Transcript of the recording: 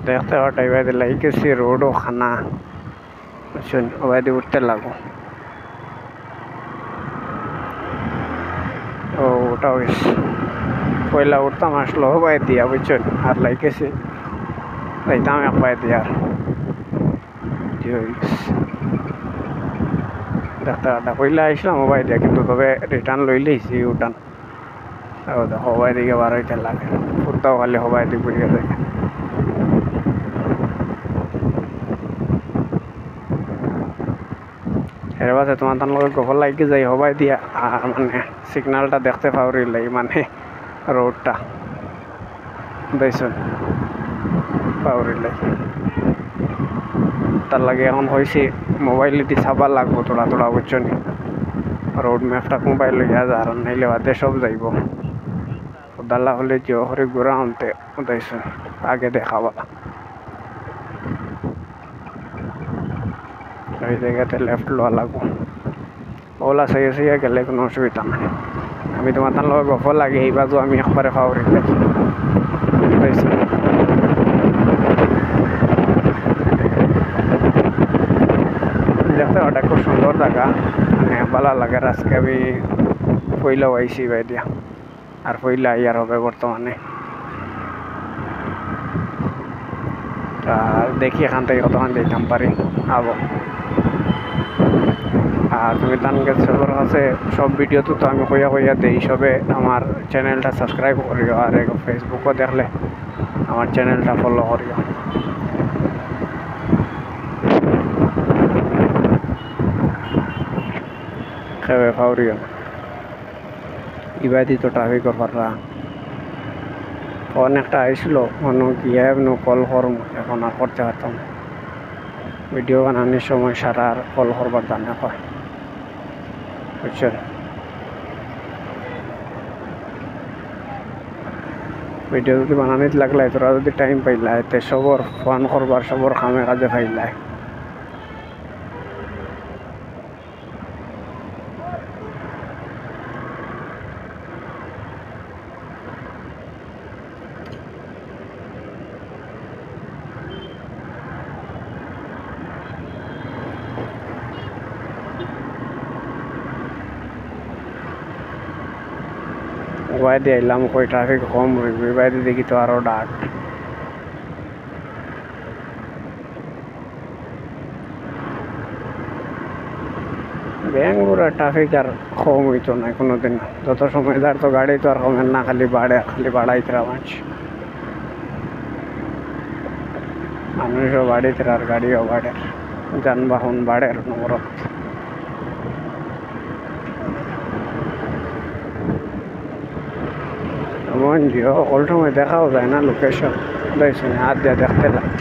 দেখতে হঠাৎ বাইরে লাগিয়েছি রোডও খানা বুঝছেন ওবাইদি উঠতে লাগো ও ওটাও গেছে পয়লা উঠতাম আসলো হবাই দিয়া বুঝছেন আর লাগিয়েছি যাইতাম এক বাই দিয়া আর দেখতে হঠাৎ পয়লা আসলাম হবাই দিয়া কিন্তু তবে রিটার্ন লইলেইছি উঠান হবাই দিকে বার হইতে লাগে ফুটতাও খালি হবাই দিকে ঘুরিয়ে যায় এর বাসে তোমার তার লগে গোবর লাগিয়ে যাই হবাই দিয়া আর মানে সিগন্যালটা দেখতে পাওয়ারিলাই মানে রোডটা দেখছেন পাওয়ারিলাই তার লাগে এখন হয়েছে মোবাইল দিয়ে চাবার লাগবো তোরা তোরা বুঝছো নি রোড ম্যাপটা মোবাইল লইয়া যা আর নাইলে বাদে সব যাইব দাল্লা হলে যে হরে ঘোরা আনতে দেখছেন আগে দেখাবা ওই জায়গাতে লেফট লওয়া লাগবো ওলা সাইয়ে সাইয়ে গেলে কোনো অসুবিধা নাই আমি তোমার তার লগে গপ লাগে এই বাজু আমি একবারে পাওয়ারি লাগি দেখছেন দেখতে ওটা খুব সুন্দর জায়গা মানে ভালো লাগে আজকে আমি পয়লাও আইসি বাই দিয়া আর পয়লা ইয়ার হবে বর্তমানে আর দেখি এখান থেকে কতক্ষণ যেতাম পারি আবো আর তুমি তানকে সবার কাছে সব ভিডিও তো আমি কইয়া কইয়া দেই সবে আমার চ্যানেলটা সাবস্ক্রাইব করিও আর ফেসবুকও দেখলে আমার চ্যানেলটা ফলো করিও খেবে ফাউরিও ইবাদি তো ট্রাফিকর পাররা অনেকটা আইসলো অন্য গিয়ে কল করম এখন আর করতে পারতাম ভিডিও বানানোর সময় সারা আর কল করবার জানা হয় বুঝছেন ভিডিও যদি বানানিতে লাগলে তোরা যদি টাইম পাইলা এতে সবর ফোন করবার সবর কামে কাজে পাইলা বাইরে এলাম কই ট্রাফিক কম রইবে বাইরে দেখি তো আরো ডাক বেঙ্গুর ট্রাফিক আর কম হইতো না কোনোদিন যত সময় যার তো গাড়ি তো আর কমেন না খালি বাড়াইতে মানুষও বাড়িতে আর গাড়িও বাড়ে যানবাহন বাড়ে নগরত এমন জিও সকল সময় দেখাও যায় না লোকেশন দেখছেন হাত দিয়ে দেখতে লাগে